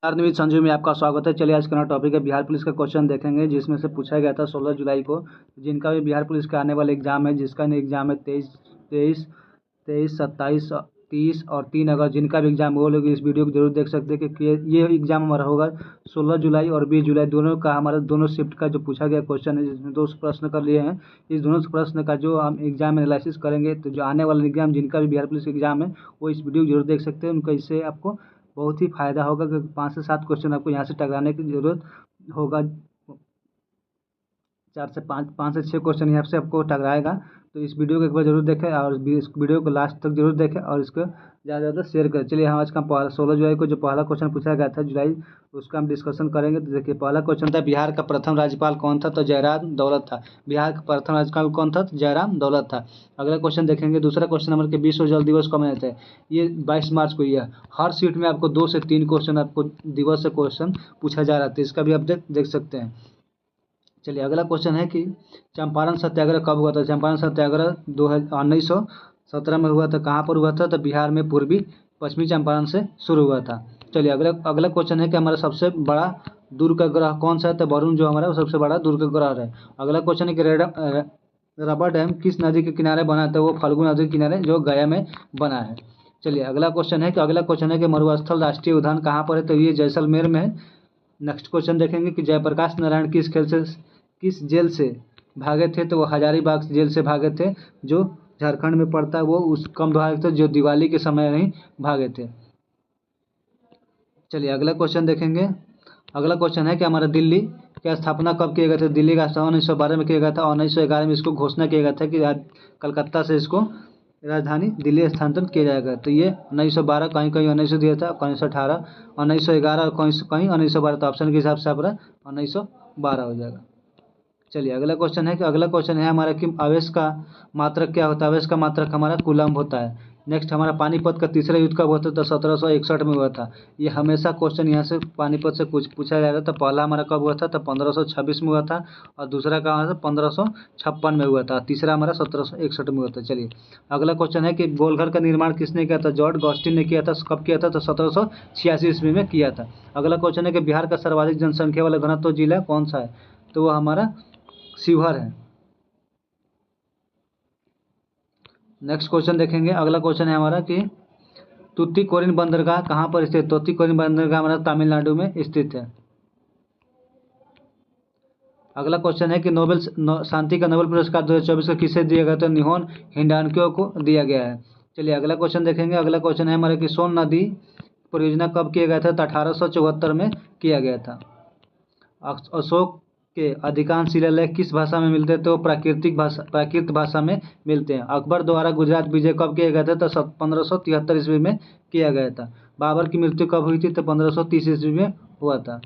नमस्कार संजू में आपका स्वागत है। चलिए आज का टॉपिक है बिहार पुलिस का क्वेश्चन देखेंगे, जिसमें से पूछा गया था 16 जुलाई को। जिनका भी बिहार पुलिस का आने वाला एग्जाम है, जिसका एग्जाम है 27, 30 और 3 अगस्त, जिनका भी एग्जाम वो लोग इस वीडियो को जरूर देख सकते हैं, क्योंकि ये एग्जाम हमारा होगा 16 जुलाई और 20 जुलाई दोनों का। हमारा दोनों शिफ्ट का जो पूछा गया क्वेश्चन है, जिसमें 2 प्रश्न कर लिए हैं। इस दोनों प्रश्न का जो हम एग्जाम एनालिसिस करेंगे, तो जो आने वाला एग्जाम जिनका भी बिहार पुलिस एग्जाम है वो इस वीडियो को जरूर देख सकते हैं। उनका इससे आपको बहुत ही फ़ायदा होगा, क्योंकि 5 से 7 क्वेश्चन आपको यहाँ से टकराने की ज़रूरत होगा। 4 से 5 से 6 क्वेश्चन यहाँ से आपको टकराएगा। तो इस वीडियो को एक बार जरूर देखें और इस वीडियो को लास्ट तक जरूर देखें और इसको ज़्यादा से ज़्यादा शेयर करें। चलिए हम आज का 16 जुलाई को जो पहला क्वेश्चन पूछा गया था जुलाई, उसका हम डिस्कशन करेंगे। तो देखिए पहला क्वेश्चन था, बिहार का प्रथम राज्यपाल कौन था? तो जयराम दौलत था। बिहार का प्रथम राज्यपाल कौन था? तो जयराम दौलत था। अगला क्वेश्चन देखेंगे, दूसरा क्वेश्चन नंबर के विश्व जल दिवस कब मनाते हैं? ये 22 मार्च को ही है। हर सीट में आपको 2 से 3 क्वेश्चन आपको दिवस से क्वेश्चन पूछा जा रहा था, इसका भी अपडेट देख सकते हैं। चलिए अगला क्वेश्चन है कि चंपारण सत्याग्रह कब हुआ था? चंपारण सत्याग्रह 1917 में हुआ था। कहाँ पर हुआ था? तो बिहार में पूर्वी पश्चिमी चंपारण से शुरू हुआ था। चलिए अगला अगला क्वेश्चन है कि हमारा सबसे बड़ा दूर का ग्रह कौन सा है? तो वरुण जो हमारा वो सबसे बड़ा दूर का ग्रह है। अगला क्वेश्चन है कि रबर डैम किस नदी के किनारे बना था? वो फल्गु नदी के किनारे जो गया में बना है। चलिए अगला क्वेश्चन है कि मरुस्थल राष्ट्रीय उद्यान कहाँ पर है? तो ये जैसलमेर में है। नेक्स्ट क्वेश्चन देखेंगे कि जयप्रकाश नारायण किस जेल से भागे थे? तो वो हजारीबाग जेल से भागे थे, जो झारखंड में पड़ता है। वो उस कम भागे थे जो दिवाली के समय नहीं भागे थे। चलिए अगला क्वेश्चन देखेंगे। अगला क्वेश्चन है कि हमारा दिल्ली की स्थापना कब किया गया था? दिल्ली का स्थापना 1912 में किया गया था। 1911 में इसको घोषणा किया गया था कि कलकत्ता से इसको राजधानी दिल्ली स्थानांतरण किया जाएगा। तो ये 1912, कहीं कहीं 19 दिया था, कहीं 1918, 1911 और कहीं 1912। तो ऑप्शन के हिसाब से आप 1912 हो जाएगा। चलिए अगला क्वेश्चन है हमारा कि आवेश का मात्रक क्या होता है? आवेश का मात्रक हमारा कूलम्ब होता है। नेक्स्ट हमारा पानीपत का तीसरा युद्ध कब हुआ था? तो 1761 में हुआ था। ये हमेशा क्वेश्चन यहाँ से पानीपत से कुछ पूछा जा रहा था। पहला हमारा कब हुआ था? तो 1526 में हुआ था, और दूसरा कहाँ था? 1556 में हुआ था। तीसरा हमारा 1761 में हुआ था। चलिए अगला क्वेश्चन है कि गोलघर का निर्माण किसने किया था? जॉर्ज गॉस्टिन ने किया था। कब किया था? तो 1786 ईस्वी में किया था। अगला क्वेश्चन है कि बिहार का सर्वाधिक जनसंख्या वाला घनत्व जिला कौन सा है? तो वो हमारा शिवहर है। नेक्स्ट क्वेश्चन देखेंगे। अगला क्वेश्चन है हमारा कि तूतीकोरिन बंदरगाह कहाँ पर स्थित है? तूतीकोरिन बंदरगाह हमारा तमिलनाडु में स्थित है। अगला क्वेश्चन है कि शांति का नोबेल पुरस्कार 2024 को किसे दिया गया? तो निहोन हिंडाल्को को दिया गया है। चलिए अगला क्वेश्चन देखेंगे। अगला क्वेश्चन है हमारे कि सोन नदी परियोजना कब किया गया था? तो 1874 में किया गया था। अशोक के अधिकांश शिलालेख किस भाषा में मिलते हैं? तो प्राकृत भाषा में मिलते हैं। अकबर द्वारा गुजरात विजय कब किया गया था? तो 1573 ईस्वी में किया गया था। बाबर की मृत्यु कब हुई थी? तो 1530 ईस्वी में हुआ था।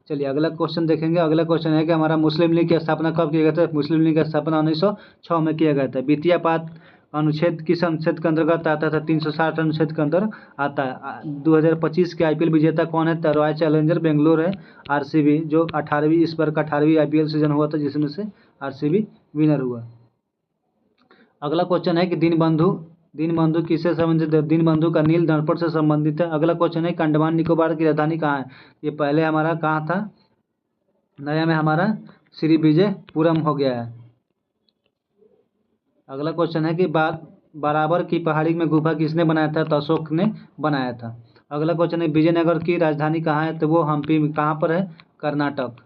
चलिए अगला क्वेश्चन देखेंगे। अगला क्वेश्चन है कि हमारा मुस्लिम लीग की स्थापना कब किया गया था? मुस्लिम लीग की स्थापना 1906 में किया गया था। वित्तीय पात अनुच्छेद किस अनुच्छेद के अंतर्गत आता था? 360 अनुच्छेद के अंदर आता है। 2025 के आईपीएल विजेता कौन है? तो रॉयल चैलेंजर बेंगलोर है, आरसीबी, जो 18वीं इस बार का 18वीं आईपीएल सीजन हुआ था, जिसमें से आरसीबी विनर हुआ। अगला क्वेश्चन है कि दीनबंधु किससे संबंधित है? दीनबंधु का नील दर्पण से संबंधित है। अगला क्वेश्चन है कि अंडमान निकोबार की राजधानी कहाँ है? ये पहले हमारा कहाँ था? नया में हमारा श्री विजयपुरम हो गया है। अगला क्वेश्चन है कि बराबर की पहाड़ी में गुफा किसने बनाया था? तो अशोक ने बनाया था। अगला क्वेश्चन है विजयनगर की राजधानी कहाँ है? तो वो हम्पी में। कहाँ पर है? कर्नाटक।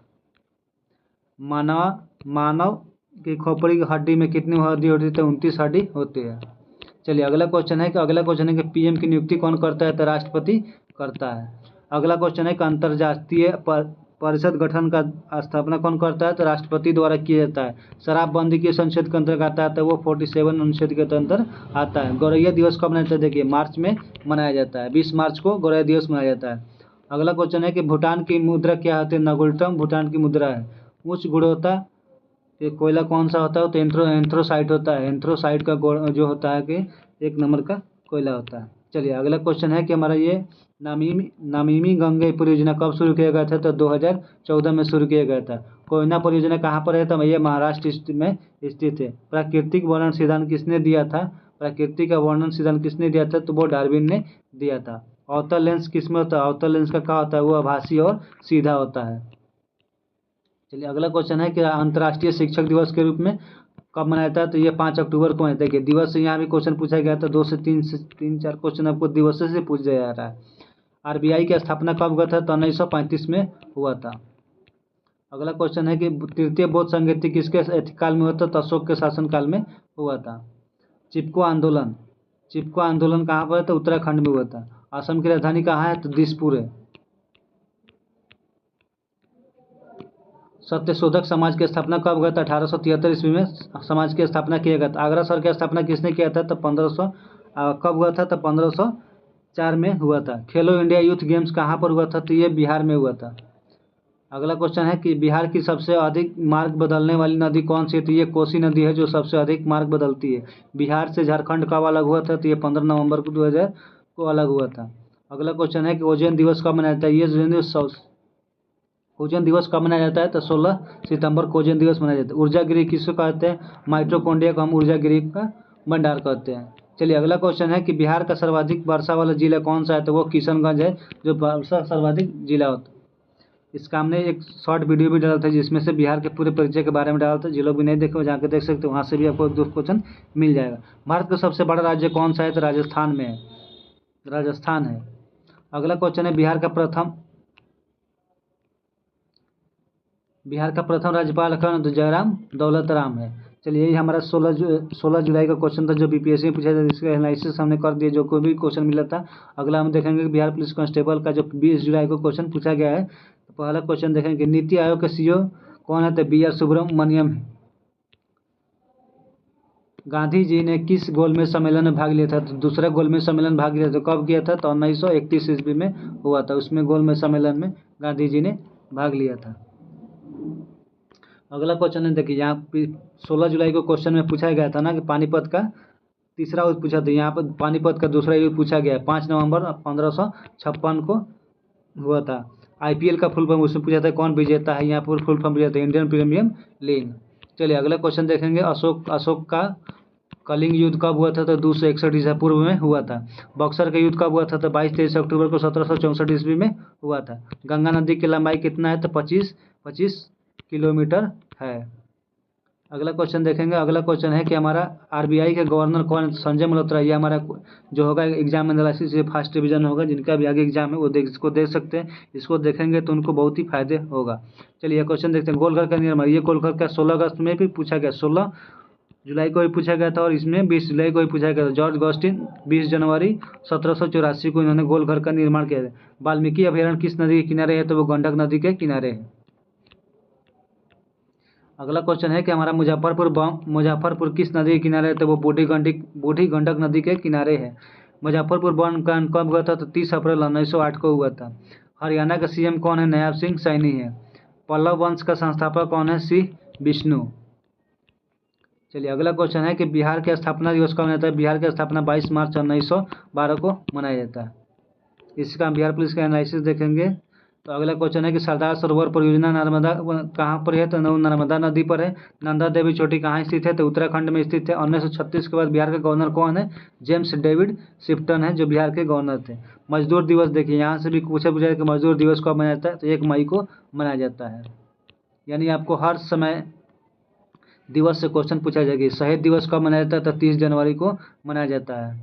मानव की खोपड़ी की हड्डी में कितनी हड्डी होती है? तो 29 हड्डी होती है। चलिए अगला क्वेश्चन है कि पीएम की नियुक्ति कौन करता है? तो राष्ट्रपति करता है। अगला क्वेश्चन है कि अंतर्राष्ट्रीय परिषद गठन का स्थापना कौन करता है? तो राष्ट्रपति द्वारा किया जाता है। शराबबंदी किस अनुच्छेद के अंतर्गत आता है? तो वो 47 अनुच्छेद के अंदर आता है। गौरैया दिवस कब मनाया जाता है? देखिए मार्च में मनाया जाता है। 20 मार्च को गौरैया दिवस मनाया जाता है। अगला क्वेश्चन है कि भूटान की मुद्रा क्या होती है? नगुल्टम भूटान की मुद्रा है। उच्च गुणवत्ता ये कोयला कौन सा होता है? तो एंथ्रोसाइट होता है। एंथ्रोसाइट का जो होता है कि 1 नंबर का कोयला होता है। चलिए अगला क्वेश्चन है कि हमारा ये नामीमी गंगे परियोजना कब शुरू किया गया था? तो 2014 में शुरू किया गया था। कोयना परियोजना कहाँ पर है? तो ये महाराष्ट्र में स्थित है। प्राकृतिक वर्णन सिद्धांत किसने दिया था? तो वो डार्विन ने दिया था। अवतल लेंस किस में होता है? अवतल लेंस का क्या होता है? वो आभासी और सीधा होता है। चलिए अगला क्वेश्चन है कि अंतर्राष्ट्रीय शिक्षक दिवस के रूप में कब मनाया जाता है? तो ये 5 अक्टूबर को है। देखिए दिवस से यहाँ भी क्वेश्चन पूछा गया था, 2 से 3 4 क्वेश्चन आपको दिवस से पूछ दिया जा रहा है। आरबीआई की स्थापना कब हुआ था? तो 1935 में हुआ था। अगला क्वेश्चन है कि तृतीय बौद्ध संगति किसके काल में हुआ था? तो अशोक के शासनकाल में हुआ था। चिपको आंदोलन कहाँ पर है? तो उत्तराखंड में हुआ था। असम की राजधानी कहाँ है? तो दिसपुर है। सत्यशोधक समाज की स्थापना कब हुआ था? 1873 ईस्वी में समाज की स्थापना किया गया था। आगरा शहर की स्थापना किसने किया था? तो 1500 कब हुआ था? तो 1504 में हुआ था। खेलो इंडिया यूथ गेम्स कहाँ पर हुआ था? तो ये बिहार में हुआ था। अगला क्वेश्चन है कि बिहार की सबसे अधिक मार्ग बदलने वाली नदी कौन सी है? तो ये कोसी नदी है जो सबसे अधिक मार्ग बदलती है। बिहार से झारखंड कब अलग हुआ था? तो ये 15 नवंबर को 2000 को अलग हुआ था। अगला क्वेश्चन है कि ओजोन दिवस कब मनाया जाता है? ये ओजोन दिवस कब मनाया जाता है? तो 16 सितंबर को ओजोन दिवस मनाया जाता है। ऊर्जा गृह किसको कहते हैं? माइटोकॉन्ड्रिया को हम ऊर्जा गृह का भंडार कहते हैं। चलिए अगला क्वेश्चन है कि बिहार का सर्वाधिक वर्षा वाला जिला कौन सा है? तो वो किशनगंज है जो वर्षा सर्वाधिक जिला होता है। इसका हमने एक शॉर्ट वीडियो भी डाला था जिसमें से बिहार के पूरे परिचय के बारे में डाला था। जो लोग भी नहीं देखे वो जाकर देख सकते हो, वहाँ से भी आपको 2 क्वेश्चन मिल जाएगा। भारत का सबसे बड़ा राज्य कौन सा है? तो राजस्थान में है, राजस्थान है। अगला क्वेश्चन है बिहार का प्रथम राज्यपाल कौन? तो जयराम दौलत राम है। चलिए यही हमारा 16 जुलाई का क्वेश्चन था जो बीपीएससी में पूछा था, जिसका एनालिसिस हमने कर दिया जो कोई भी क्वेश्चन मिला था। अगला हम देखेंगे कि बिहार पुलिस कांस्टेबल का जो 20 जुलाई को क्वेश्चन पूछा गया है। तो पहला क्वेश्चन देखेंगे नीति आयोग के सीईओ कौन है? तो BR सुब्रमण्यम है। गांधी जी ने किस गोलमेज सम्मेलन में भाग लिया था? तो दूसरा गोलमेज सम्मेलन भाग लिया था। कब किया था? तो 1931 ईस्वी में हुआ था। उसमें गोलमेज सम्मेलन में गांधी जी ने भाग लिया था। अगला क्वेश्चन है देखिए यहाँ पे 16 जुलाई को क्वेश्चन में पूछा गया था ना कि पानीपत का तीसरा युद्ध पूछा था। यहाँ पर पानीपत का दूसरा युद्ध पूछा गया है। 5 नवंबर 1556 को हुआ था। IPL का फुल फॉर्म उसमें पूछा था कौन विजेता है? यहाँ पर फुल फॉर्म पूछा था इंडियन प्रीमियर लीग। चलिए अगला क्वेश्चन देखेंगे अशोक का कलिंग युद्ध कब हुआ था? तो 261 ईसा पूर्व में हुआ था। बक्सर का युद्ध कब हुआ था? तो 22-23 अक्टूबर को 1764 ईस्वी में हुआ था। गंगा नदी की लंबाई कितना है? तो 25 किलोमीटर है। अगला क्वेश्चन देखेंगे। अगला क्वेश्चन है कि हमारा RBI के गवर्नर कौन है? संजय मल्होत्रा। ये हमारा जो होगा एग्जाम एनालिसिस ये फर्स्ट डिवीजन होगा। जिनका भी आगे एग्जाम है वो इसको देख सकते हैं। इसको देखेंगे तो उनको बहुत ही फायदे होगा। चलिए क्वेश्चन देखते हैं। गोलघर का निर्माण, ये गोलघर का 16 अगस्त में भी पूछा गया, 16 जुलाई को भी पूछा गया था और इसमें 20 जुलाई को भी पूछा गया था। जॉर्ज ऑगस्टिन 20 जनवरी 1784 को इन्होंने गोलघर का निर्माण किया था। वाल्मीकि अभयारण्य किस नदी के किनारे है? तो वो गंडक नदी के किनारे है। अगला क्वेश्चन है कि हमारा मुजफ्फरपुर किस नदी के किनारे है? तो वो बूढ़ी गंडक नदी के किनारे है। मुजफ्फरपुर बॉन्ड कब हुआ था? तो 30 अप्रैल 1908 को हुआ था। हरियाणा का CM कौन है? नायब सिंह सैनी है। पल्लव वंश का संस्थापक कौन है? C विष्णु। चलिए अगला क्वेश्चन है कि बिहार के स्थापना दिवस कब मनाया जाता है? बिहार की स्थापना 22 मार्च 1912 को मनाया जाता है। इसका बिहार पुलिस का एनालिसिस देखेंगे। तो अगला क्वेश्चन है कि सरदार सरोवर परियोजना नर्मदा कहाँ पर है? तो नर्मदा नदी पर है। नंदा देवी चोटी कहाँ स्थित है? तो उत्तराखंड में स्थित है। 1936 के बाद बिहार के गवर्नर कौन है? जेम्स डेविड शिफ्टन है जो बिहार के गवर्नर थे। मजदूर दिवस देखिए यहाँ से भी पूछा कि मजदूर दिवस कब मनाया जाता है? तो 1 मई को मनाया जाता है। यानी आपको हर समय दिवस से क्वेश्चन पूछा जाएगा। शहीद दिवस कब मनाया जाता है? तो 30 जनवरी को मनाया जाता है।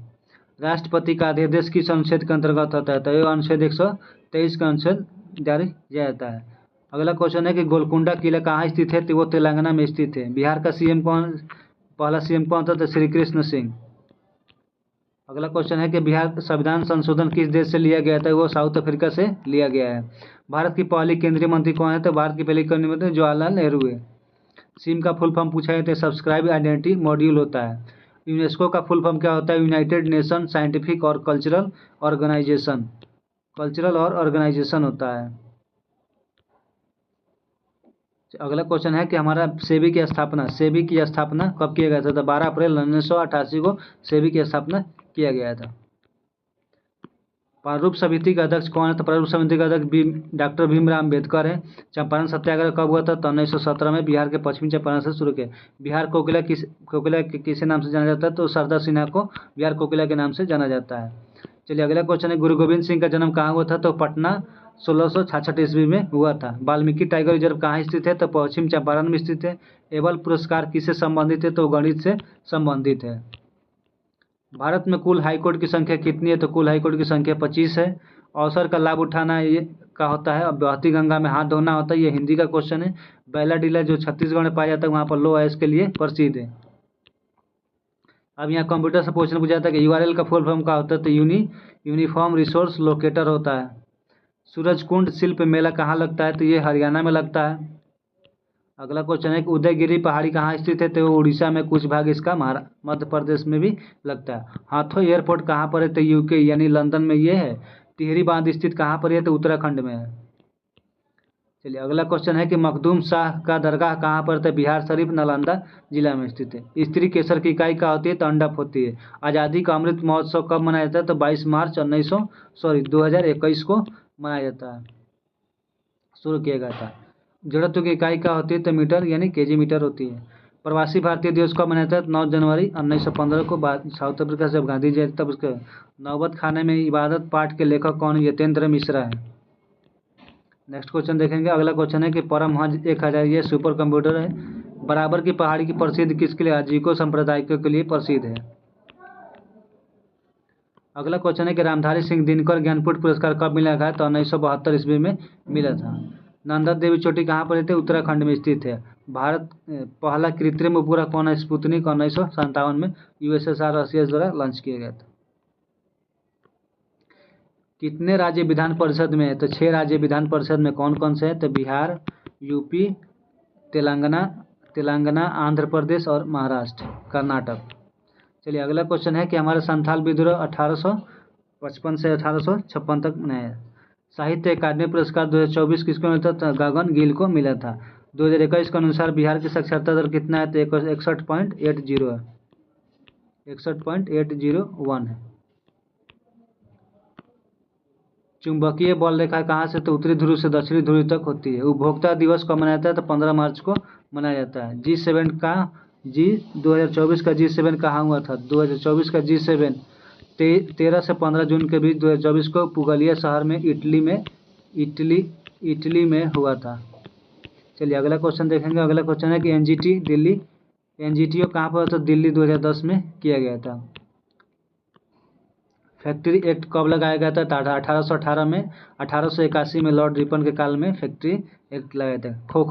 राष्ट्रपति का अध्यादेश किस अनुच्छेद के अंतर्गत होता है? तो ये अनुच्छेद 123 का अनुच्छेद जारी किया जाता है। अगला क्वेश्चन है कि गोलकुंडा किला कहाँ स्थित है? तो वो तेलंगाना में स्थित है। बिहार का पहला CM कौन था? तो श्री कृष्ण सिंह। अगला क्वेश्चन है कि बिहार का संविधान संशोधन किस देश से लिया गया था? वो साउथ अफ्रीका से लिया गया है। भारत की पहली केंद्रीय मंत्री कौन है? तो भारत की पहली केंद्रीय मंत्री जवाहरलाल नेहरू है। सिम का फुल फॉर्म पूछा जाता है सब्सक्राइब आइडेंटिटी मॉड्यूल होता है। यूनेस्को का फुल फॉर्म क्या होता है? यूनाइटेड नेशन साइंटिफिक और कल्चरल ऑर्गेनाइजेशन होता है। अगला क्वेश्चन है कि हमारा सेबी की स्थापना कब किया गया था? तो 12 अप्रैल 1988 को सेबी की स्थापना किया गया था। प्रारूप समिति का अध्यक्ष कौन है? तो प्रारूप समिति का अध्यक्ष डॉक्टर भीमराव अम्बेडकर है। चंपारण सत्याग्रह कब हुआ था? तो 1917 में बिहार के पश्चिमी चंपारण से शुरू किया। बिहार कोकिला किस नाम से जाना जाता है? तो शारदा सिन्हा को बिहार कोकिला के नाम से जाना जाता है। चलिए अगला क्वेश्चन है, गुरु गोविंद सिंह का जन्म कहाँ हुआ था? तो पटना 1666 ईस्वी में हुआ था। वाल्मीकि टाइगर रिजर्व कहाँ स्थित है? तो पश्चिम चंपारण में स्थित है। एबल पुरस्कार किससे संबंधित है? तो गणित से संबंधित है। भारत में कुल हाईकोर्ट की संख्या कितनी है? तो कुल हाईकोर्ट की संख्या 25 है। अवसर का लाभ उठाना ये का होता है, बहती गंगा में हाथ धोना होता है, ये हिंदी का क्वेश्चन है। बैला डीला जो छत्तीसगढ़ में पाया जाता है, वहाँ पर लो आयस के लिए प्रसिद्ध है। अब यहाँ कंप्यूटर से क्वेश्चन पूछा जाता है कि यूआरएल का फुल फॉर्म क्या होता है? तो यूनिफॉर्म रिसोर्स लोकेटर होता है। सूरजकुंड शिल्प मेला कहाँ लगता है? तो ये हरियाणा में लगता है। अगला क्वेश्चन है कि उदयगिरी पहाड़ी कहाँ स्थित है? तो उड़ीसा में, कुछ भाग इसका मध्य प्रदेश में भी लगता है। हाथों एयरपोर्ट कहाँ पर है? तो यूके यानी लंदन में ये है। टिहरी बांध स्थित कहाँ पर है? तो उत्तराखंड में है। चलिए अगला क्वेश्चन है कि मखदूम शाह का दरगाह कहाँ पर? तो बिहार शरीफ नालंदा जिला में स्थित है। स्त्री केसर की इकाई क्या होती है? तो अंडप होती है। आज़ादी का अमृत महोत्सव कब मनाया जाता है? तो 22 मार्च 2021 को मनाया जाता है, शुरू किया गया था। जड़त्व की इकाई क्या होती है? तो मीटर यानी केजी मीटर होती है। प्रवासी भारतीय दिवस कब मनाया जाता है? 9 जनवरी 1915 को साउथ अफ्रीका से जब गांधी जी तब उसके नौबत खाने में इबादत पाठ के लेखक कौन है? यतेंद्र मिश्रा है। नेक्स्ट क्वेश्चन देखेंगे। अगला क्वेश्चन है कि परमहंस 1000 ये सुपर कंप्यूटर है। बराबर की पहाड़ी की प्रसिद्ध किसके लिए? आजीविका संप्रदायों के लिए प्रसिद्ध है। अगला क्वेश्चन है कि रामधारी सिंह दिनकर ज्ञानपीठ पुरस्कार कब मिला था? तो 1972 ईस्वी में मिला था। नंदा देवी चोटी कहाँ पर है? उत्तराखंड में स्थित है। भारत पहला कृत्रिम उपग्रह कौन है? स्पुतनिक 1957 में यूएसएसआर रशिया द्वारा लॉन्च किया गया था। कितने राज्य विधान परिषद में है? तो 6 राज्य विधान परिषद में कौन कौन से हैं? तो बिहार, यूपी, तेलंगाना, आंध्र प्रदेश और महाराष्ट्र, कर्नाटक। चलिए अगला क्वेश्चन है कि हमारा संथाल विद्रोह 1855 से 1856 तक है। साहित्य अकादमी पुरस्कार 2024 किसको मिला था? तो गगन गिल को मिला था। 2021 के अनुसार बिहार की साक्षरता दर कितना है? तो 61.80 है, 61.801 है। चुंबकीय बल रेखा कहाँ से? तो उत्तरी ध्रुव से दक्षिणी ध्रुव तक होती है। उपभोक्ता दिवस कब मनाया जाता है? तो 15 मार्च को मनाया जाता है। जी 2024 का G7 कहाँ हुआ था? 2024 का G7 13 से 15 जून के बीच 2024 को पुगलिया शहर में इटली में हुआ था। चलिए अगला क्वेश्चन देखेंगे। अगला क्वेश्चन है कि एनजीटीओ कहाँ पर? तो दिल्ली 2010 में किया गया था। फैक्ट्री एक्ट कब लगाया गया था? 1818 में। 1881 में लॉर्ड रिपन के काल में फैक्ट्री एक्ट लगाया था। खो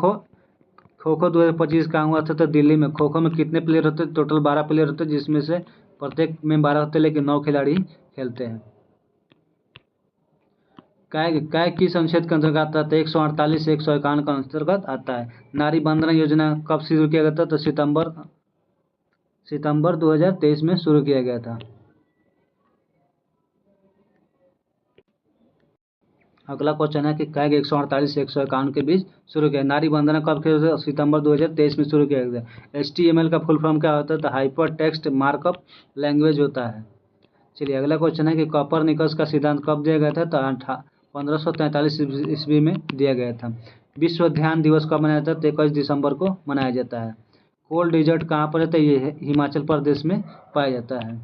खो 2025 कहाँ हुआ था? तो दिल्ली में। खो खो में कितने प्लेयर होते हैं? टोटल 12 प्लेयर होते हैं, जिसमें से प्रत्येक में 12 होते हैं, लेकिन 9 खिलाड़ी खेलते हैं। काय किस अनुच्छेद के अंतर्गत आता है? 148 151 का अंतर्गत आता है। नारी बंदना योजना कब शुरू किया गया था? तो सितंबर 2023 में शुरू किया गया था। अगला क्वेश्चन है कि काय 148 151 के बीच शुरू किया। नारी बंदना कब किया? सितंबर 2023 में शुरू किया गया। HTML का फुल फॉर्म क्या होता है? तो हाइपर टेक्स्ट मार्कअप लैंग्वेज होता है। चलिए अगला क्वेश्चन है कि कॉपरनिकस का सिद्धांत कब दिया गया था? तो 1543 ईस्वी में दिया गया था। विश्व ध्यान दिवस कब मनाया जाता है? तो 21 दिसंबर को मनाया जाता है। कोल्ड डिजर्ट कहाँ पर है? तो ये हिमाचल प्रदेश में पाया जाता है।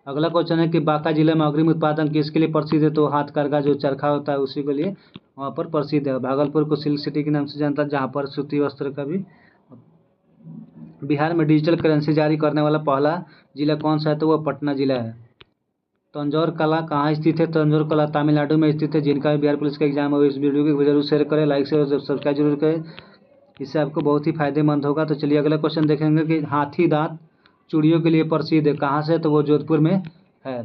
अगला क्वेश्चन है कि बांका जिले में अग्रिम उत्पादन किसके लिए प्रसिद्ध है? तो हाथकरघा जो चरखा होता है उसी के लिए वहाँ पर प्रसिद्ध है। भागलपुर को सिल्क सिटी के नाम से जानता है, जहाँ पर सूती वस्त्र का भी। बिहार में डिजिटल करेंसी जारी करने वाला पहला जिला कौन सा है? तो वह पटना जिला है। तंजौर कला कहाँ स्थित है? तंजौर कला तमिलनाडु में स्थित है। जिनका भी बिहार पुलिस का एग्जाम हो, इस वीडियो को जरूर शेयर करें, लाइक से सब्सक्राइब जरूर करें, इससे आपको बहुत ही फायदेमंद होगा। तो चलिए अगला क्वेश्चन देखेंगे कि हाथी दांत चूड़ियों के लिए प्रसिद्ध है, कहाँ से? तो वो जोधपुर में है।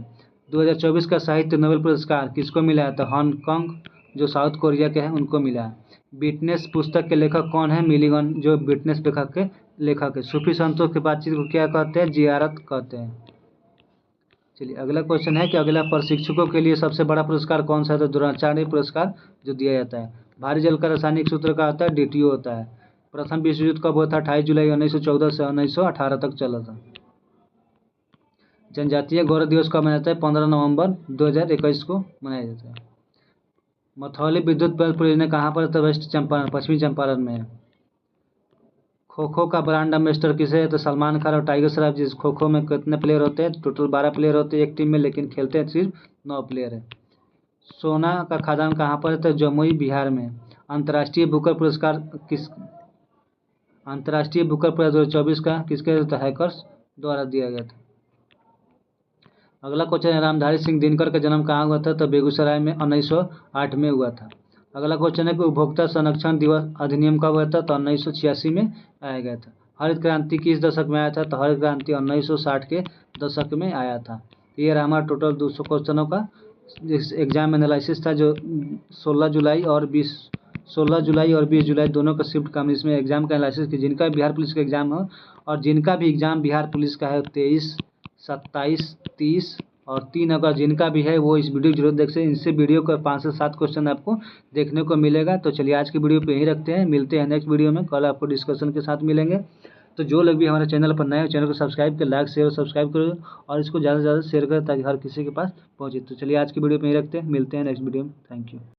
2024 का साहित्य नोबेल पुरस्कार किसको मिला है? तो हांगकांग जो साउथ कोरिया के हैं उनको मिला है। विटनेस पुस्तक के लेखक कौन है? मिलिगन जो विटनेस के लेखक है। सूफी संतों की बातचीत को क्या कहते हैं? जियारत कहते हैं। चलिए अगला क्वेश्चन है कि अगला प्रशिक्षकों के लिए सबसे बड़ा पुरस्कार कौन सा है? तो द्रोणाचार्य पुरस्कार जो दिया जाता है। भारी जल का रासायनिक सूत्र का होता है DTO होता है। प्रथम विश्व युद्ध कब हुआ था? 28 जुलाई 1914 से 1918 तक चला था। जनजातीय गौरव दिवस कब मनाया जाता है? 15 नवंबर 2021 को मनाया जाता है। मथौली विद्युत परियोजना कहाँ पर है? तो वेस्ट चंपारण, पश्चिमी चंपारण में है। खो खो का ब्रांड एम्बेसडर किसे है? तो सलमान खान और टाइगर श्रॉफ। जिस खो खो में कितने प्लेयर होते हैं? टोटल 12 प्लेयर होते हैं एक टीम में, लेकिन खेलते हैं सिर्फ 9 प्लेयर है। सोना का खदान कहाँ पर है? तो जमुई बिहार में। अंतर्राष्ट्रीय बुकर पुरस्कार किस अंतर्राष्ट्रीय बुकर पुरस्कार 2024 का किसके? तो हैकर्स द्वारा दिया गया था। अगला क्वेश्चन है, रामधारी सिंह दिनकर का जन्म कहाँ हुआ था? तो बेगूसराय में 1908 में हुआ था। अगला क्वेश्चन है कि उपभोक्ता संरक्षण दिवस अधिनियम कब हुआ था? तो 1986 में आया गया था। हरित क्रांति किस दशक में आया था? तो हरित क्रांति 1960 के दशक में आया था। ये रहा हमारा टोटल 200 क्वेश्चनों का एग्जाम एनालिसिस था, जो 16 जुलाई और 20 जुलाई दोनों का शिफ्ट का इसमें एग्जाम का एनालिसिस की। जिनका बिहार पुलिस का एग्जाम हो और जिनका भी एग्जाम बिहार पुलिस का है 23, 27, 30 और 3 अगस्त जिनका भी है वो इस वीडियो जरूर देख सकते हैं। इनसे वीडियो का 5 से 7 क्वेश्चन आपको देखने को मिलेगा। तो चलिए आज की वीडियो पे यहीं रखते हैं, मिलते हैं नेक्स्ट वीडियो में। कल आपको डिस्कशन के साथ मिलेंगे। तो जो लोग भी हमारे चैनल पर नए हैं चैनल को सब्सक्राइब कर लाइक शेयर और सब्सक्राइब करो और इसको ज़्यादा से ज़्यादा शेयर करें ताकि हर किसी के पास पहुँचे। तो चलिए आज की वीडियो पे यहीं रखते हैं, मिलते हैं नेक्स्ट वीडियो में। Thank you.